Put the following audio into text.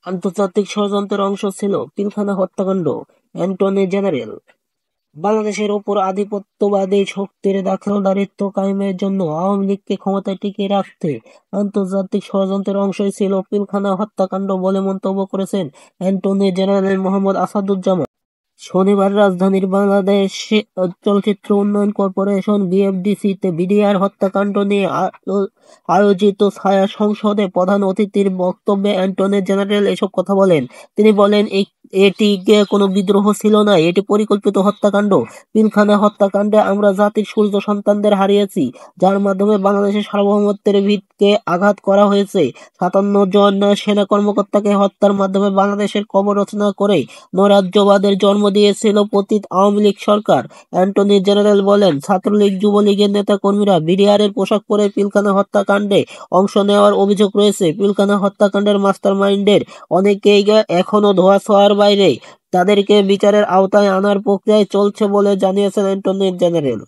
আন্তর্জাতিক ষড়যন্ত্রের অংশ ছিল পিলখানা হত্যাকাণ্ড। অ্যাটর্নি জেনারেল বাংলাদেশের ওপর আধিপত্যবাদী শক্তির দখলদারিত্ব কায়েমের জন্য আওয়ামী লীগকে ক্ষমতায় টিকিয়ে রাখতে আন্তর্জাতিক ষড়যন্ত্রের অংশই ছিল পিলখানা হত্যাকাণ্ড বলে মন্তব্য করেছেন অ্যাটর্নি জেনারেল মোহাম্মদ আসাদুজ্জামান। শনিবার রাজধানীর বাংলাদেশ চলচ্চিত্র উন্নয়ন কর্পোরেশন বিএফডিসি-তে বিডিআর হত্যাকাণ্ড নিয়ে আয়োজিত ছায়া সংসদে প্রধান অতিথির বক্তব্যে অ্যাটর্নি জেনারেল এসব কথা বলেন। তিনি বলেন, এটি কোনো বিদ্রোহ ছিল না, এটি পরিকল্পিত হত্যাকাণ্ড। পিলখানা হত্যাকাণ্ডে আমরা জাতির সূর্য সন্তানদের হারিয়েছি, যার মাধ্যমে বাংলাদেশের সার্বভৌমত্বের ভিতকে আঘাত করা হয়েছে। ৫৭ জন সেনা কর্মকর্তাকে হত্যার মাধ্যমে বাংলাদেশের কবর রচনা করে নৈরাজ্যবাদের জন্ম দিয়েছিল পতিত আওয়ামী লীগ সরকার। অ্যাটর্নি জেনারেল বলেন, ছাত্রলীগ, যুবলীগের নেতাকর্মীরা বিডিআরের পোশাক পরে পিলখানা হত্যাকাণ্ডে অংশ নেওয়ার অভিযোগ রয়েছে। পিলখানা হত্যাকাণ্ডের মাস্টারমাইন্ডের অনেকেই এখনো ধোঁয়াছোঁয়ার বাইরে। তাদেরকে বিচারের আওতায় আনার প্রক্রিয়া চলছে বলে জানিয়েছেন অ্যাটর্নি জেনারেল।